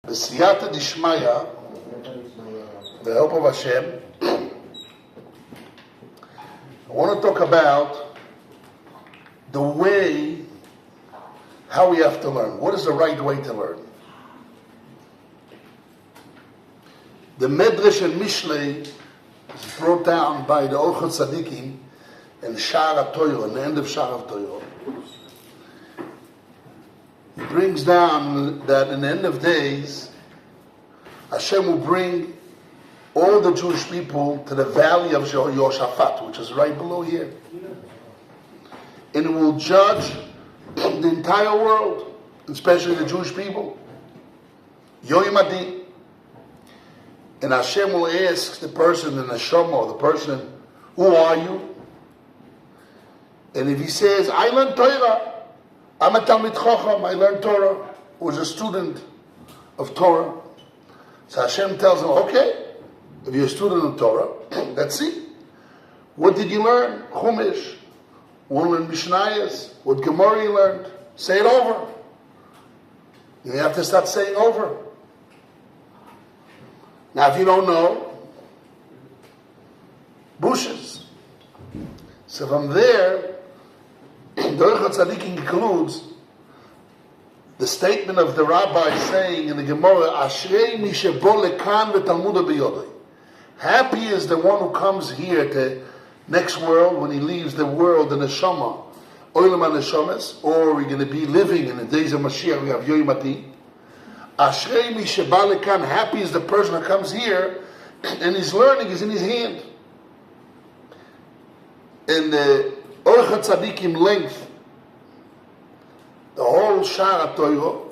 B'siyata dishmaya, the help of Hashem, I want to talk about the way, how we have to learn. What is the right way to learn? The Medrash and Mishlei is brought down by the Orchot Tzadikim in Sha'ar HaTorah, in the end of Sha'ar HaTorah. He brings down that in the end of days, Hashem will bring all the Jewish people to the valley of Yehoshaphat, which is right below here. And it will judge the entire world, especially the Jewish people. Yoyim Adin. And Hashem will ask the person, the neshama, or the person, who are you? And if he says, I learned Torah, I'm a Talmid Chacham, I learned Torah, was a student of Torah. So Hashem tells him, okay, if you're a student of Torah, let's see. What did you learn? Chumash. One learned Mishnayos. What Gemara you learned? Say it over. You have to start saying over. Now if you don't know, bushes. So from there, the Orchot Tzadikim includes the statement of the rabbi saying in the Gemara, Ashrei mi shebo lekan v'talmuda b'yodei. Happy is the one who comes here to next world when he leaves the world, the neshama, oilam ha-neshamas, or we're going to be living in the days of Mashiach, we have Yoyim Adin. Ashrei mi sheba lekan, happy is the person who comes here and his learning is in his hand. And the Orchot Tzadikim length, the whole Sha'ar HaTorah,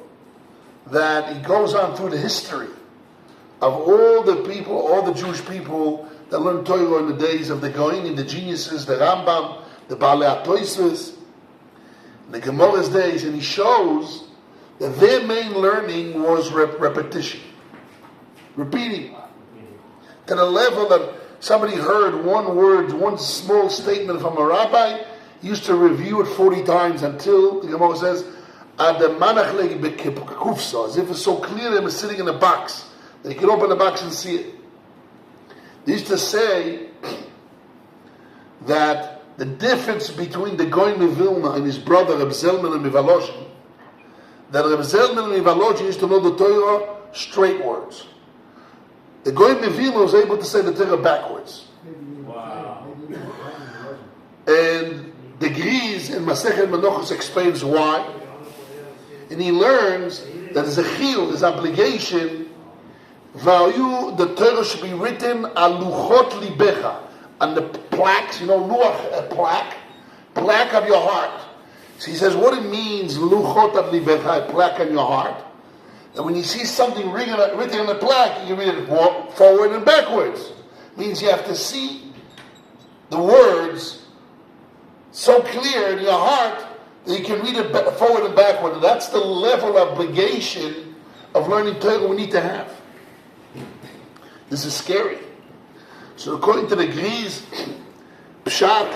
that it goes on through the history of all the people, all the Jewish people that learned Torah in the days of the Goyim, the geniuses, the Rambam, the Baalei HaTosfos, the Gemara's days, and he shows that their main learning was repetition, repeating, to the level that somebody heard one word, one small statement from a rabbi, he used to review it 40 times until the Gemara says, as if it's so clear that he was sitting in a box, that he could open the box and see it. They used to say that the difference between the Goy Vilna and his brother Reb Zalman and Mivolozhin, that Reb Zalman and Mivolozhin used to know the Torah straight words. The Goy Vilna was able to say the Torah backwards. Wow. And the Griz in Masechet Menachos explains why. And he learns that there's a chiyuv, there's obligation, value, the Torah should be written al luchot libecha, on the plaques, you know, luach, a plaque of your heart. So he says, what it means, luchot of libecha, a plaque on your heart. And when you see something written on the plaque, you can read it forward and backwards. It means you have to see the words so clear in your heart that you can read it forward and backward. And that's the level of obligation of learning Torah we need to have. This is scary. So according to the Griz, Pshat,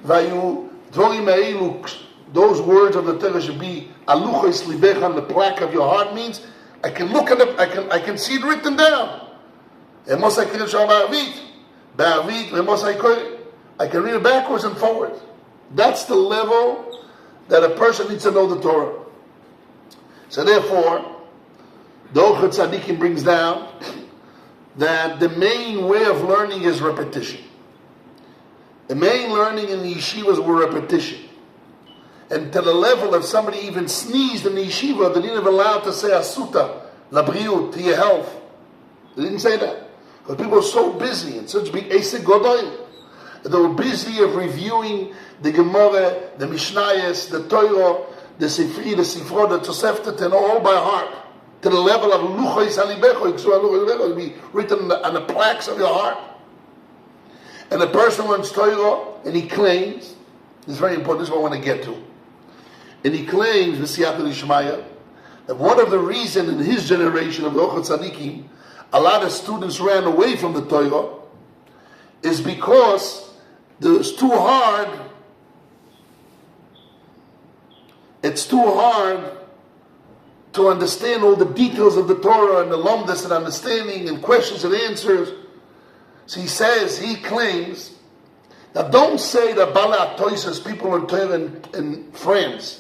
Vayu, Dvorim Ha'elu, those words of the Torah should be aluchos libecha, on the plaque of your heart, means I can look at it, I can see it written down. I can read it backwards and forward. That's the level that a person needs to know the Torah. So therefore, the Orchot Tzadikim brings down that the main way of learning is repetition. The main learning in the yeshivas were repetition. And to the level of somebody even sneezed in the yeshiva, they didn't even allow to say asuta, labriut, to your health. They didn't say that. Because people were so busy and such big esek godoim. They were busy of reviewing the Gemara, the Mishnayos, the Torah, the Sifri, the Sifro, the Tosefta, to know all by heart. To the level of luchos halibecho, it be written on the plaques of your heart. And the person learns Torah, and he claims, this is very important, this is what I want to get to. And he claims, V'siyata Lishmaya, that that one of the reasons in his generation of the Ochot Tzadikim, a lot of students ran away from the Torah, is because it's too hard. It's too hard to understand all the details of the Torah and the lomdas and understanding and questions and answers. So he claims that don't say that Bala Atoises, people in Torah in France,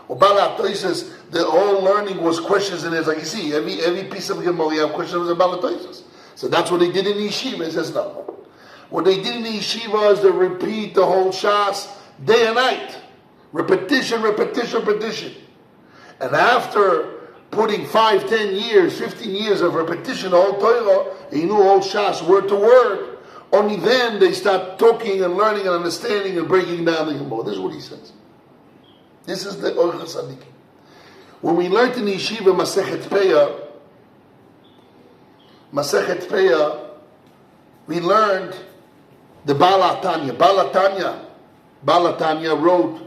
or Bala Atoises, the whole learning was questions and answers. Like you see, every piece of Gemara you have questions about Bala Atoises. So that's what they did in Yeshiva. He says no. What they did in Yeshiva is to repeat the whole Shas day and night. Repetition. And after putting 5, 10 years, 15 years of repetition, the whole Torah, he knew all Shas word to word. Only then they start talking and learning and understanding and breaking down the Gemara. This is what he says. This is the Ochot Tzadikim. When we learned in Yeshiva Masechet Peah, we learned the Baal HaTanya. Baal HaTanya wrote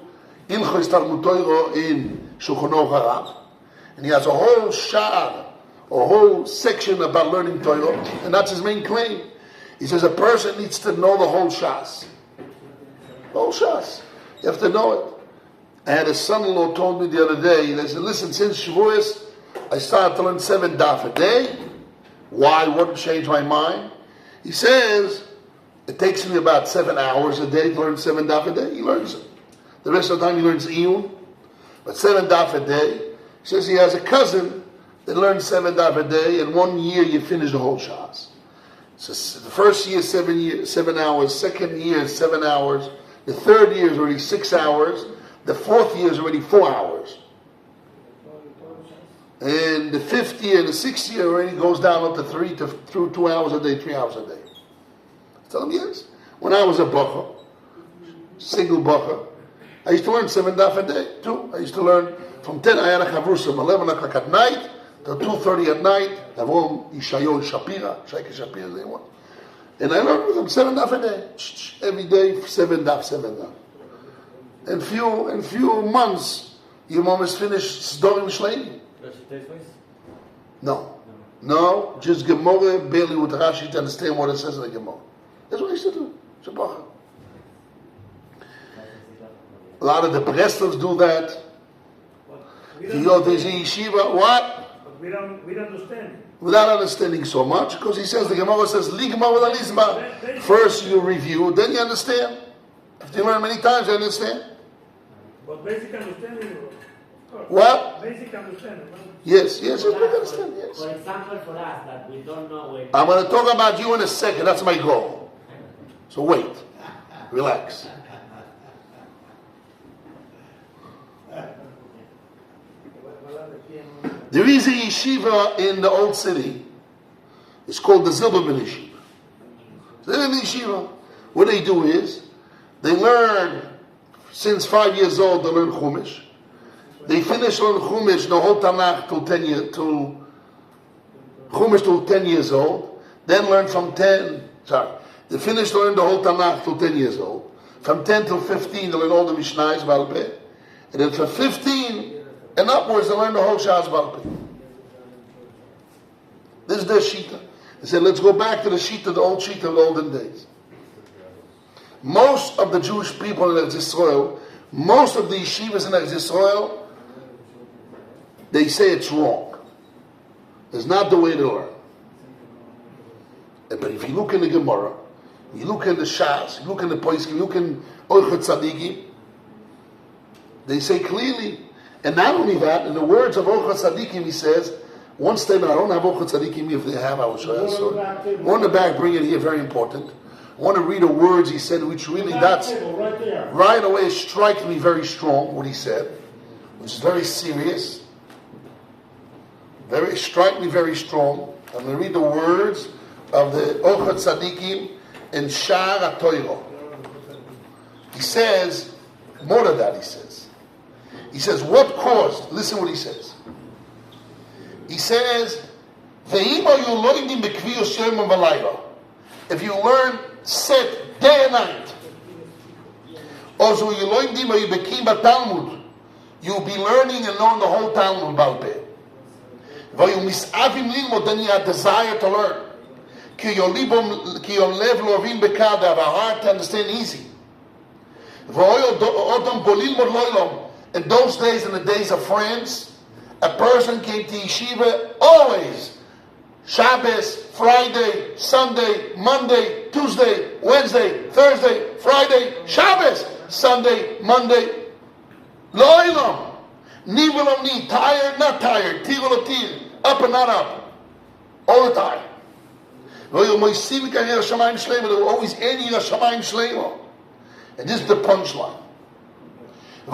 Ilchos Talmud Torah in Shulchan Aruch Harav. And he has a whole sha'ar, a whole section about learning Torah, and that's his main claim. He says a person needs to know the whole Shas. The whole Shas. You have to know it. I had a son-in-law told me the other day, he said, listen, since Shavuos, I started to learn 7 daf a day. Why? What changed my mind? He says, it takes me about 7 hours a day to learn 7 daf a day. He learns it. The rest of the time he learns Iyun. But 7 daf a day. He says he has a cousin that learns 7 daf a day, and 1 year you finish the whole Shas. So the first year, 7 hours. Second year, 7 hours. The third year is already 6 hours. The fourth year is already 4 hours. And the fifth year and the sixth year already goes down up to 2 hours a day, 3 hours a day. I tell him, yes. When I was a bacher, single bacher, I used to learn 7 daf a day too. I used to learn from 10 ayana chavrusim, 11 o'clock at night, till 2:30 at night. Avon Ishayo Shapira, Shaike Shapira, they want. And I learned with them 7 daf a day. Every day, 7 daf. In few months, you almost finished Sdorim Shleim. No, just Gemara, barely with Rashi to understand what it says in the Gemara. That's what I used to do. Shabacha. A lot of the Breslovs do that. You go to the yeshiva, what? But we don't understand. Without understanding so much, because he says, the Gemara says, Ligma with Alizma. First you review, then you understand. If you learn many times, you understand. But basic understanding. What? Basic understanding. Yes, we understand, yes. For example, for us, that we don't know when... I'm going to talk about you in a second, that's my goal. So wait, relax. There is a yeshiva in the old city. It's called the Zilberman Yeshiva. Zilberman Yeshiva. What they do is, they learn, since 5 years old, they learn Chumash. They finish learning Chumash, the whole Tanakh till 10 years, Chumash till 10 years old. Then learn they finish learning the whole Tanakh till 10 years old. From 10 till 15, they learn all the Mishnayos, Baal Peh. And then from 15 and upwards, they learn the whole Shas Baal Peh. This is their Shita. They said, let's go back to the Shita, the old Shita of the olden days. Most of the Jewish people in Eretz Yisrael, most of the yeshivas in Eretz Yisrael, they say it's wrong. It's not the way to learn. But if you look in the Gemara, you look in the Shas, you look in the Poskim, you look in Ochot Tzadikim, they say clearly, and not only that, in the words of Ochot Tzadikim, he says, one statement, I don't have Ochot Tzadikim, if they have, I will show you. So, one in the back, bring it here, very important. I want to read the words he said, which really, that's, right away strikes me very strong, what he said, which is very serious. Strike me very strong. I'm going to read the words of the Ochot Tzadikim in Sha'ar HaTorah. He says, more than that, he says, what caused, listen what he says. He says, if you learn set day and night, you'll be learning and knowing the whole Talmud Baal Peh. Then you had desire to learn. Ki yom lev lovim bekad, have a heart to understand easy. In those days, in the days of France, a person came to yeshiva always. Shabbos, Friday, Sunday, Monday, Tuesday, Wednesday, Thursday, Friday, Shabbos, Sunday, Monday. Lo'ilam. Ni v'lo ni. Tired, not tired. Tir v'lo tir. Up and not up. All the time. They were always ending Hashamayim Shleimo. And this is the punchline. The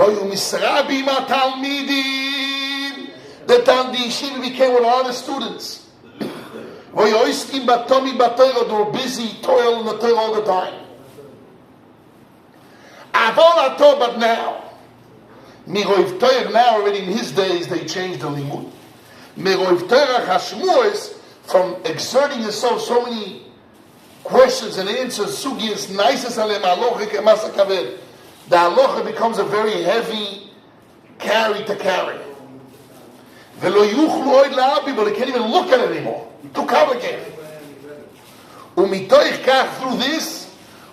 Yeshiva became one of the students. They were busy, toil in the Torah all the time. But now, already in his days, they changed the limud. From exerting yourself so many questions and answers, sugiyas, nices alem alocha kemasa kaved. The alocha becomes a very heavy carry to carry. Velo yuchlu oid la'abi, but they can't even look at it anymore. Too complicated. Umitoich kach, through this,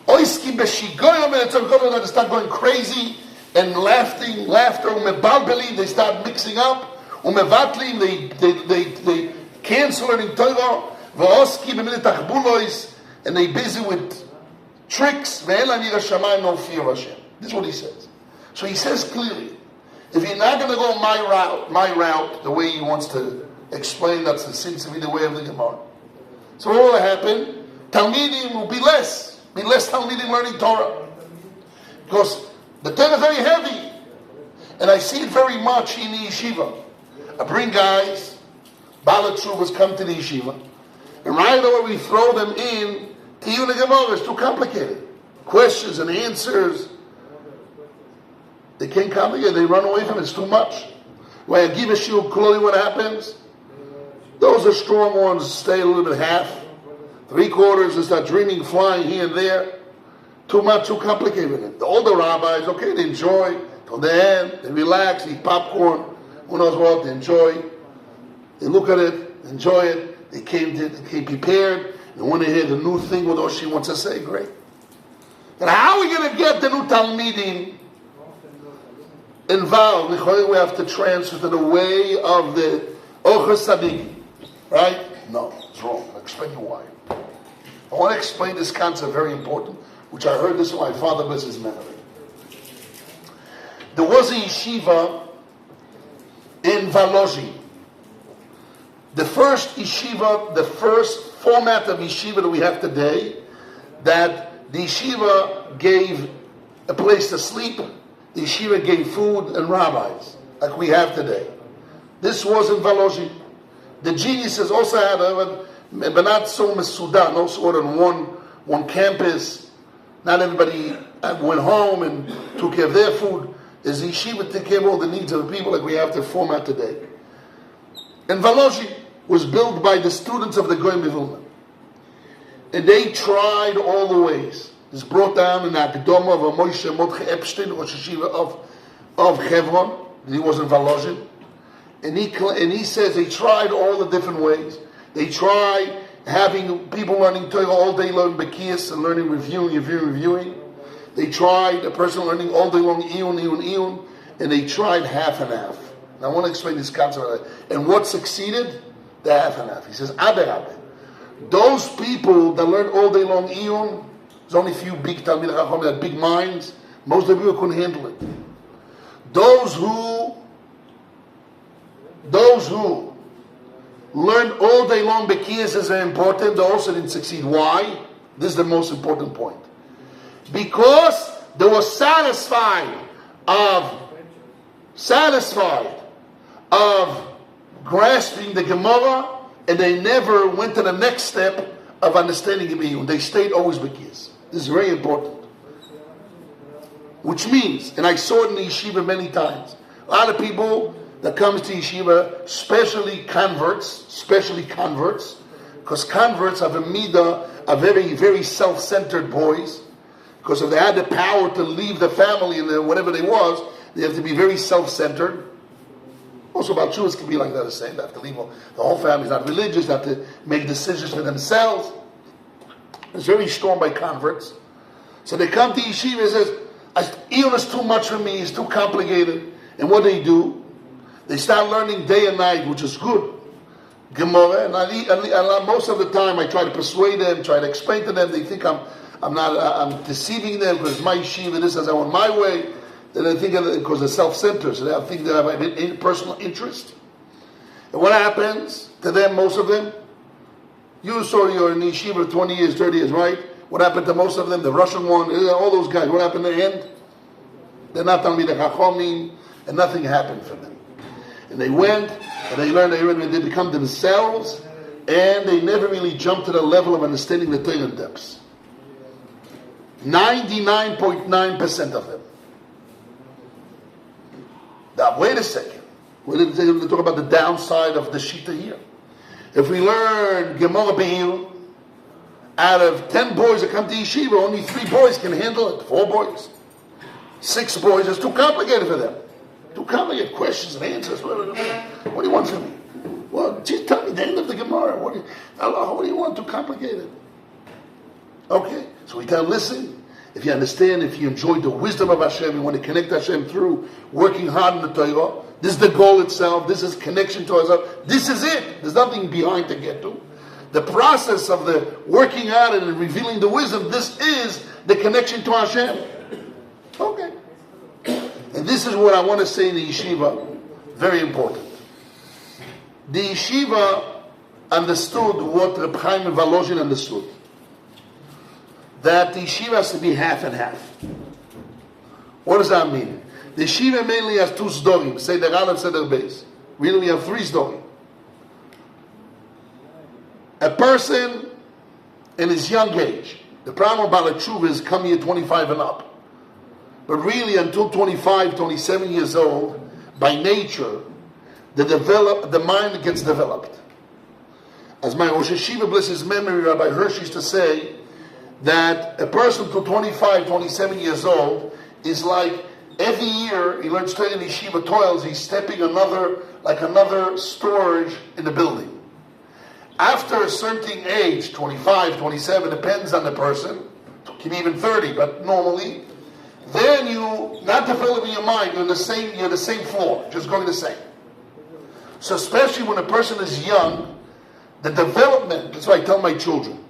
oiski beshigoyom, and it's going to start going crazy and laughter, umebalbelim, they start mixing up, umevatlim, they cancel learning Torah, v'oski b'minit achbulois, and they busy with tricks, ve'elan yira shamayim, no fear of Hashem. This is what he says. So he says clearly, if you're not going to go my route, the way he wants to explain, that's the seems to be the way of the Gemara. So what will happen? Talmidim will be less Talmidim learning Torah. Because the Torah is very heavy. And I see it very much in the yeshiva. I bring guys, Balatruvas come to the yeshiva, and right away we throw them in to even the Gemara. It's too complicated. Questions and answers. They can't complicate. They run away from it. It's too much. When I give a shiur clearly what happens, those are strong ones stay a little bit half. 3/4 they start dreaming, flying here and there. Too much, too complicated. The older rabbis, okay, they enjoy till the end. They relax, eat popcorn. Who knows what? They enjoy. They look at it, enjoy it. They came prepared. And when they hear the new thing, what she wants to say, great. But how are we going to get the new Talmidim involved? We have to transfer to the way of the Ochas Tzaddik. Right? No, it's wrong. I'll explain you why. I want to explain this concept, very important, which I heard this from my father, bless his memory. There was a yeshiva in Valozhi. The first yeshiva, the first format of yeshiva that we have today, that the yeshiva gave a place to sleep, the yeshiva gave food and rabbis, like we have today. This was in Valozhi. The geniuses also had but not so Sudan, also on one campus. Not everybody went home and took care of their food. As the yeshiva took care of all the needs of the people like we have the format today. And Valozhi was built by the students of the Goyim Vilna. And they tried all the ways. It's brought down in the Akdoma of a Moshe Mordechai Epstein, Rosh Yeshiva of Hebron. He was in Valozhi. And he says they tried all the different ways. They tried having people learning Torah all day long, Bekiyas, and learning, reviewing. They tried a person learning all day long, Iyun, and they tried half and half. Now I want to explain this concept. And what succeeded? The half and half. He says, Abe. Those people that learned all day long Iyun, there's only a few big Talmidei Chacham that had big minds. Most of the people couldn't handle it. Those who learned all day long Bekiyas is very important. They also didn't succeed. Why? This is the most important point. Because they were satisfied of grasping the Gemara, and they never went to the next step of understanding Iyun. They stayed always Bekiyas. This is very important. Which means, and I saw it in the yeshiva many times, a lot of people that comes to yeshiva, especially converts, because converts have a midah, are very, very self-centered boys, because if they had the power to leave the family and whatever they was, they have to be very self-centered. Also, about Jews can be like that the same. They have to leave. The whole family's not religious. They have to make decisions for themselves. It's very strong by converts. So they come to yeshiva and says, Iyun is too much for me. It's too complicated. And what do? They start learning day and night, which is good. Gemara, and most of the time I try to persuade them, try to explain to them. They think I'm deceiving them because my yeshiva, this is I want my way. Then they think because they're self-centered, so they think they have a personal interest. And what happens to them, most of them? You saw you're in yeshiva 20 years, 30 years, right? What happened to most of them? The Russian one, all those guys, what happened in the end? They're not telling me the Chachomim, and nothing happened for them. And they went, and they learned, they become themselves, and they never really jumped to the level of understanding the Torah depths. 99.9% of them. Now, wait a second. We're going to talk about the downside of the Shita here. If we learn Gemara Be'il, out of 10 boys that come to yeshiva, only 3 boys can handle it. 4 boys. 6 boys, it's too complicated for them. Too complicated questions and answers. What do you want from me? Well, just tell me the end of the Gemara. What do you want? Too complicated. Okay, so we tell them, listen, if you understand, if you enjoy the wisdom of Hashem, you want to connect Hashem through working hard in the Torah, this is the goal itself, this is connection to ourselves, this is it. There's nothing behind to get to. The process of the working out and revealing the wisdom, this is the connection to Hashem. Okay. And this is what I want to say in the yeshiva, very important. The yeshiva understood what Reb Chaim and Volozhin understood. That the yeshiva has to be half and half. What does that mean? The yeshiva mainly has 2 sdorim, Seder Aleph, Seder Beis. Really, we have 3 sdorim. A person in his young age, the problem about a tshuva is come here 25 and up. But really, until 25, 27 years old, by nature, the mind gets developed. As my Rosh Yeshiva, bless his memory, Rabbi Hirsch used to say, that a person to 25, 27 years old is like every year he learns Torah in yeshiva toils, he's stepping another storage in the building. After a certain age, 25, 27, depends on the person, can be even 30, but normally, then you not developing your mind, you're the same floor, just going the same. So especially when a person is young, the development, that's what I tell my children.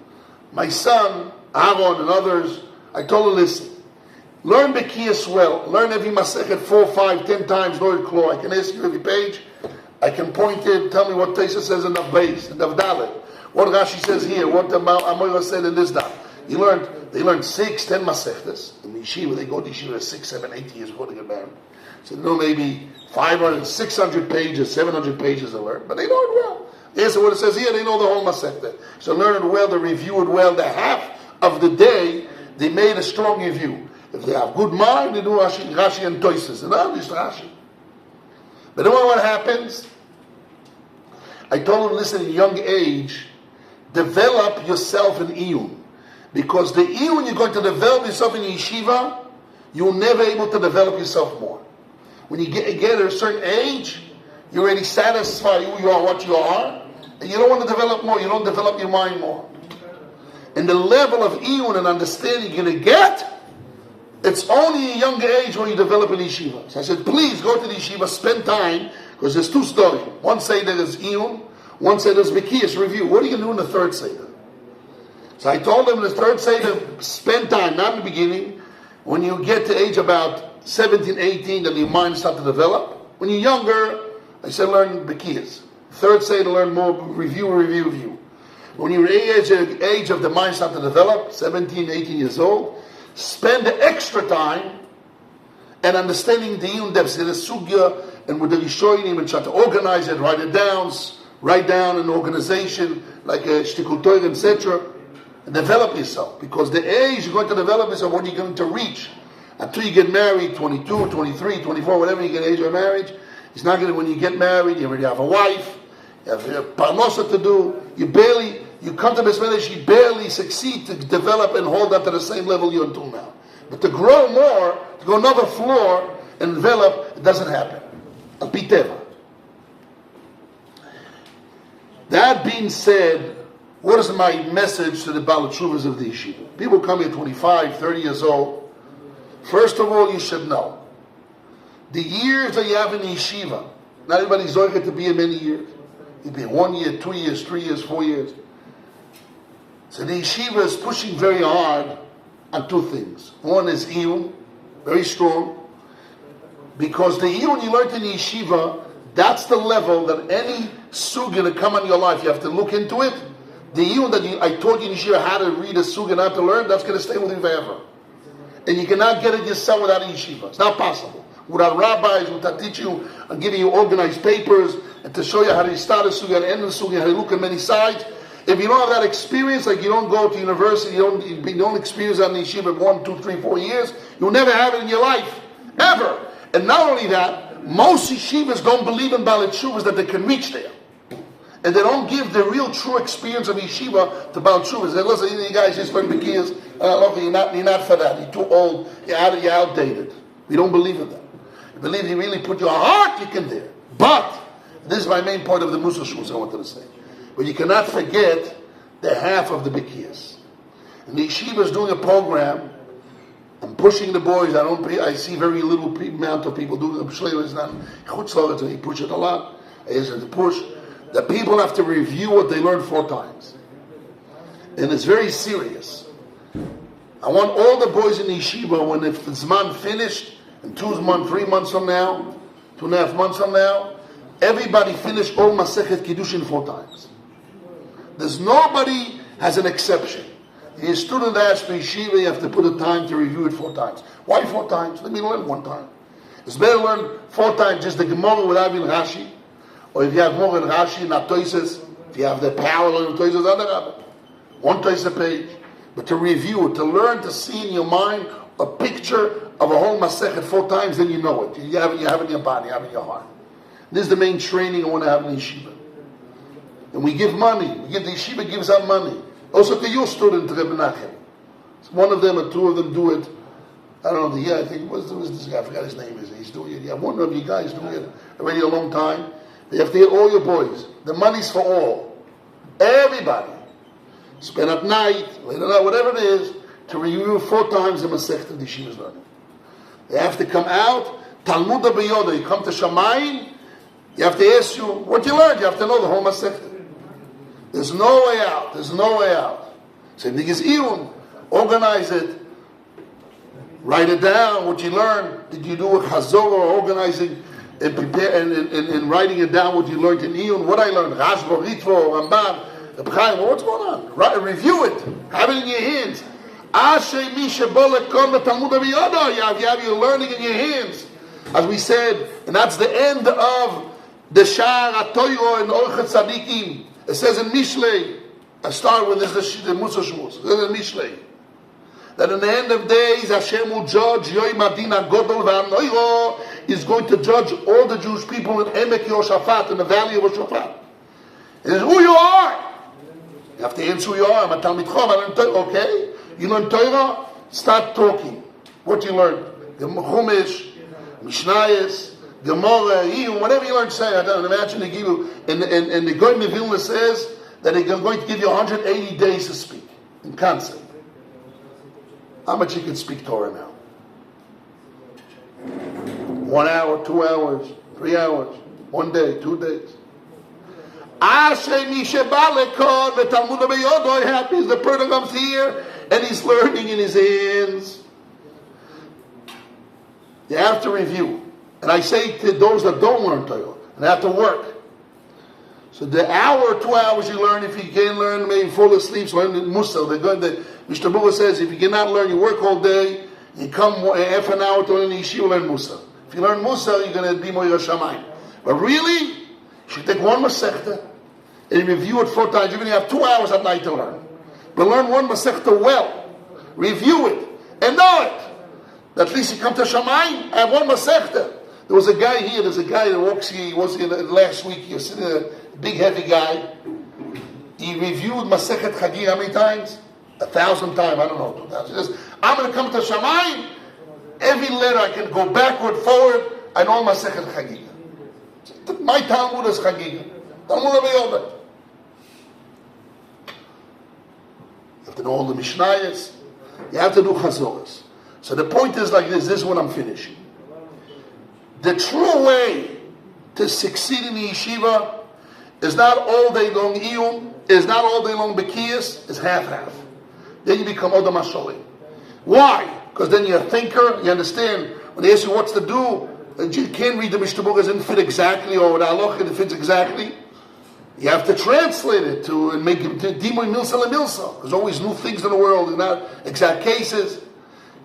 My son, Aaron and others, I told him, listen, learn Bekiyas well, learn every Masechet 4, 5, 10 times, Lord Klo. I can ask you every page, I can point it, tell me what Taisa says in the base, in the Dalet, what Rashi says here, what the Amoyla said in this Daf. They learned 6, 10 Masechtas. In yeshiva, they go to yeshiva 6, 7, 8 years before they get married. So they know maybe 500, 600 pages, 700 pages they learn, but they know it well. Yes, what it says here, they know the whole Masechta. So learn it well, they review it well, the half of the day, they made a strong review. If they have good mind, they do Rashi and Toises, and not just Rashi. But then what happens? I told them, listen, in young age, develop yourself in Iyun. Because the Iyun you're going to develop yourself in yeshiva, you'll never able to develop yourself more. When you get at a certain age, you're already satisfied who you are, what you are, and you don't want to develop more, you don't develop your mind more. And the level of Iyun and understanding you're going to get, it's only a younger age when you develop in yeshiva. So I said, please go to the yeshiva, spend time, because there's 2 stories. One Seder is Iyun, one Seder is Bekiyas review. What are you going to do in the 3rd Seder? So I told them in the 3rd Seder, spend time, not in the beginning. When you get to age about 17, 18, then your mind starts to develop. When you're younger, I said learn Bekiyas. 3rd Seder, learn more, review. When you're age of the mind start to develop, 17, 18 years old, spend the extra time and understanding the Iyun depths, the Sugya, and with the Rishonim, and try to organize it, write down an organization, like a Shtikul Torah, etc., and develop yourself. Because the age you're going to develop yourself, what you're going to reach. Until you get married, 22, 23, 24, whatever you get age of marriage, it's not going to, when you get married, you already have a wife, you have a parnosa to do, you come to this village, you barely succeed to develop and hold up to the same level you're until now. But to grow more, to go another floor and develop, it doesn't happen. Al-Piteva. That being said, what is my message to the Baal Teshuvas of the yeshiva? People come here 25, 30 years old. First of all, you should know the years that you have in the yeshiva. Not everybody's going to be in many years. You'd be 1 year, 2 years, 3 years, 4 years. So the yeshiva is pushing very hard on two things. One is iyun, very strong, because the iyun you learned in the yeshiva, that's the level that any sugya to come on your life, you have to look into it. The iyun that I taught you in yeshiva how to read a sugya and how to learn, that's going to stay with you forever. And you cannot get it yourself without a yeshiva. It's not possible. Without rabbis, without teaching you and giving you organized papers and to show you how to start a sugya and end a sugya, how to look at many sides. If you don't have that experience, like you don't go to university, you don't experience that in the yeshiva 1, 2, 3, 4 years, you'll never have it in your life. Ever. And not only that, most yeshivas don't believe in Baal Teshuvas that they can reach there. And they don't give the real true experience of yeshiva to Baal Teshuvas. They listen, you guys just learn Bekiyas, you're not for that, you're too old, you're outdated. We don't believe in that. We believe you really put your heart, you can there. But, this is my main point of the Musa Shus I wanted to say. But you cannot forget the half of the Bekiyas. And the yeshiva is doing a program. I'm pushing the boys. I see very little amount of people doing it. Shlit is not chutzlah, so he push it a lot. It's a push. The people have to review what they learned 4 times. And it's very serious. I want all the boys in the yeshiva, when if the Zman finished, in 2 months, 3 months from now, 2.5 months from now, everybody finished all Masechet Kiddushin 4 times. There's nobody has an exception. You're a student at yeshiva, you have to put a time to review it 4 times. Why 4 times? Let me learn 1 time. It's better to learn 4 times just the Gemara without even Rashi. Or if you have more than Rashi, not Toises, if you have the parallel of Toises, other Rabbah. 1 Toises page. But to review it, to learn to see in your mind a picture of a whole Masechet 4 times, then you know it. You have it in your body, you have it in your heart. This is the main training I want to have in the yeshiva. And we give money. The yeshiva gives out money. Also to your student, Rebbe Nachem. One of them or 2 of them do it. I don't know, I think, what's this guy? I forgot his name. He's doing it. Yeah, one of you guys doing it already a long time. You have to get all your boys. The money's for all. Everybody. Spend at night, later night, whatever it is, to review 4 times the Masechet of the yeshiva's learning. They have to come out, Talmud B'yoda. You come to Shamayim, you have to ask you what you learned. You have to know the whole Masechet. There's no way out. There's no way out. Same thing as iyun. Organize it. Write it down. What you learned. Did you do a chazor or organizing and prepare and writing it down? What you learned in iyun. What I learned. Rashba, Ritvo, Ramban, Reb Chaim. What's going on? Review it. Have it in your hands. Asher mi shebol lekol beTalmud B'yoda. You have your learning in your hands. As we said, and that's the end of the Sha'ar HaTorah and Orchet Tzadikim. It says in Mishlei, I start with this, the Musa Shmuz. It says in Mishlei, that in the end of days, Hashem will judge Yoim Adin HaGodol VaHaNoiro is going to judge all the Jewish people in Emek Yoshafat, in the valley of Yoshafat. It is who you are. You have to answer who you are. I'm a Talmid Chacham. I learned Torah. Okay? You learn Torah? Start talking. What you learn? The Chumash, Mishnayos, Gemara, Iyun, whatever you learn to say. I don't imagine they give you, and the Goldstein of Vilna says that they're going to give you 180 days to speak in concept. How much you can speak Torah now? 1 hour, 2 hours, 3 hours, 1 day, 2 days. Happy is the person comes here and he's learning in his hands. You have to review. And I say to those that don't learn Torah, and have to work. So the hour or 2 hours you learn, if you can't learn, maybe fall asleep, so learn Musa. Mr. Buba says, if you cannot learn, you work all day, you come half an hour to learn yeshiva, learn Musa. If you learn Musa, you're going to be more Yerushalayim. But really, you should take 1 Masechta and review it 4 times. You're going to have 2 hours at night to learn. But learn 1 Masechta well. Review it. And know it. At least you come to Shamayim, have 1 Masechta. There was a guy here, there's a guy that walks here, he was here last week, he was a big heavy guy. He reviewed Masechet Chagir how many times? 1,000 times, I don't know, 2,000. He says, I'm going to come to Shamayim, every letter I can go backward, forward, I know Masechet Chagir. My Talmud is Chagir. Talmud B'yoda. have to know all the Mishnayos. You have to do Chazoras. So the point is like this is when I'm finishing. The true way to succeed in the yeshiva is not all day long iyun, is not all day long bekiyas, it's half-half. Then you become Odom HaSholim. Why? Because then you're a thinker, you understand. When they ask you what's to do, you can't read the Mishnah Berurah, it doesn't fit exactly, or the halacha, it fits exactly. You have to translate it to and make it Dimoy Milsa LeMilsa. There's always new things in the world, and not exact cases.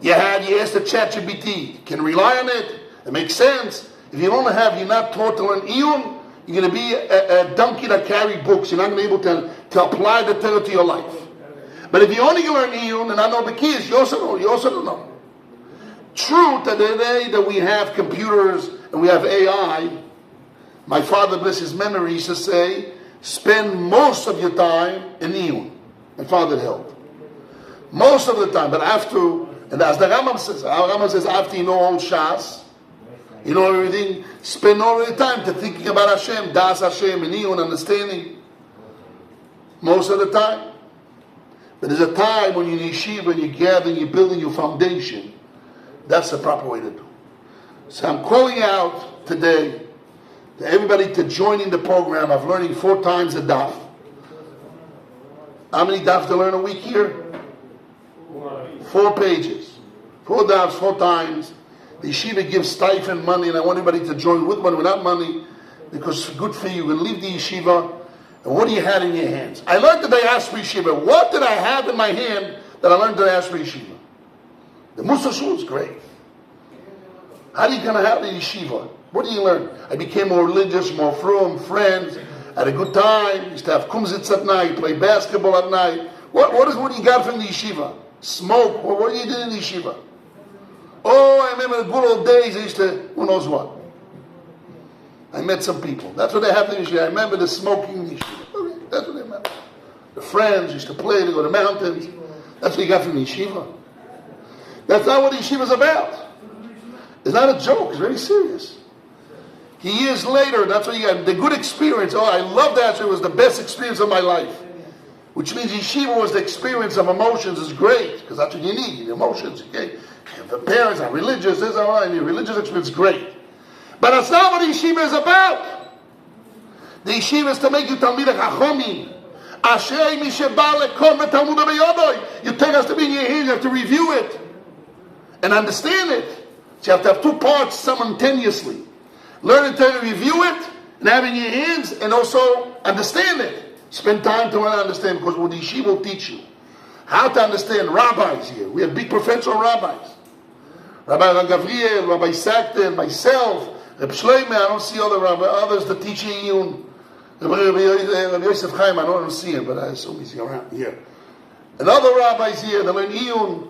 You ask the ChatGPT, you can rely on it, it makes sense. If you don't have, you're not taught to learn iyun, you're going to be a donkey that carry books. You're not going to be able to apply the Torah to your life. But if you only learn iyun and not know the keys, you also don't know. True, today that we have computers and we have AI, my father, bless his memory, used to say, spend most of your time in iyun. My father held. Most of the time, but after, and as the Rambam says, after you know all Shas, you know everything, spend all the time to thinking about Hashem, Das Hashem, and iyun, understanding. Most of the time. But there's a time when you're in yeshiva and you're gathering, you're building your foundation. That's the proper way to do. So I'm calling out today to everybody to join in the program of learning 4 times a daf. How many daf to learn a week here? 4 pages. 4 dafs, 4 times. The yeshiva gives stipend money, and I want everybody to join with money, without money, because it's good for you. You can leave the yeshiva, and what do you have in your hands? I learned the Diaspora Yeshiva. What did I have in my hand that I learned the Diaspora Yeshiva? The Mussar Shul is great. How are you going to have the yeshiva? What do you learn? I became more religious, more frum, friends, had a good time, used to have kumsitz at night, play basketball at night. What do you got from the yeshiva? Smoke. What do you do in the yeshiva? Oh, I remember the good old days, I used to, who knows what. I met some people. That's what they have in the yeshiva. I remember the smoking in the yeshiva. Okay, that's what they remember. The friends used to play, they go to the mountains. That's what you got from the yeshiva. That's not what the yeshiva is about. It's not a joke, it's very serious. Years later, that's what you got. The good experience, I love that, it was the best experience of my life. Which means yeshiva was the experience of emotions is great, because that's what you need, emotions, okay? The parents are religious, this and that, and your religious experience is great. But that's not what yeshiva is about. The yeshiva is to make you Talmidei Chachomim. Ashrei mi sheba lekol v'talmud b'yodoi. You take us to be in your hands, you have to review it and understand it. So you have to have 2 parts simultaneously. Learn it to review it and have it in your hands, and also understand it. Spend time to learn and understand, because what the yeshiva will teach you. How to understand rabbis here. We have big professional rabbis. Rabbi Gavriel, Rabbi Sakten, myself, Reb Shloimeh, I don't see other others that teach iyun. Rabbi Yosef Chaim, I don't see him, but I assume he's around here. And other rabbis here that learn iyun.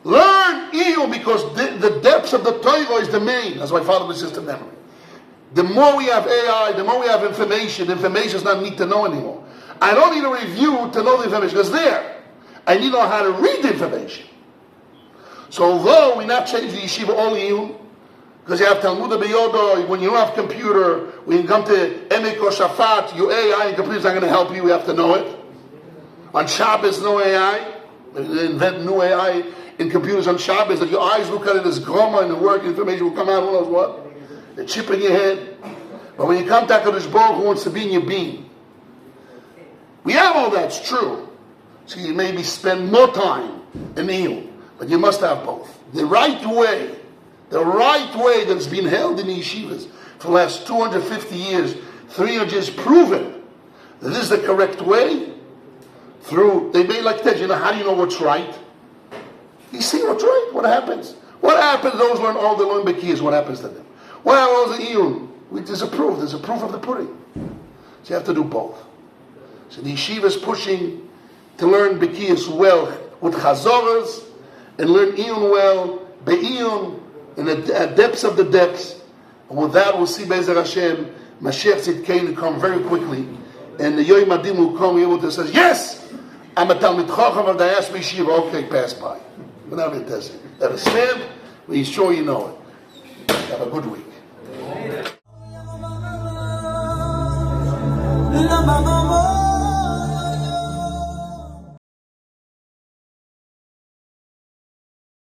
Learn iyun, because the depths of the Torah is the main. That's why Father was just a memory. The more we have AI, the more we have information is not need to know anymore. I don't need a review to know the information, because there. I need to know how to read the information. So although we not change the yeshiva all iyun, because you have Talmud b'yodoi, when you don't have computer, when you come to Emek or Shafat, your AI and computer is not going to help you, we have to know it. On Shabbos, no AI. They invent new AI in computers on Shabbos, that your eyes look at it as groma, and the work information will come out, who knows what. The chip in your head. But when you come to HaKadosh Baruch Hu wants to be in your being. We have all that, it's true. So you maybe spend more time in iyun, but you must have both. The right way that has been held in the yeshivas for the last 250 years, 300 years, proven that this is the correct way. They made like that. How do you know what's right? You see what's right. What happens? What happens? Those learn all the learn bekiyas. What happens to them? Well, those are iyun. There's a proof. There's a proof of the pudding. So you have to do both. So the yeshiva is pushing to learn bekiyas well with chazoras, and learn iyun well, be'iyun, in the depths of the depths. And with that, we'll see Be'ezer Hashem, Mashiach Tzidkeinu come very quickly, and the Yoim Adim will come able to say, yes, I'm a Talmid Chacham of Diaspora Yeshiva. Okay, pass by. Without it, understand? But he's sure you know it. Have a good week.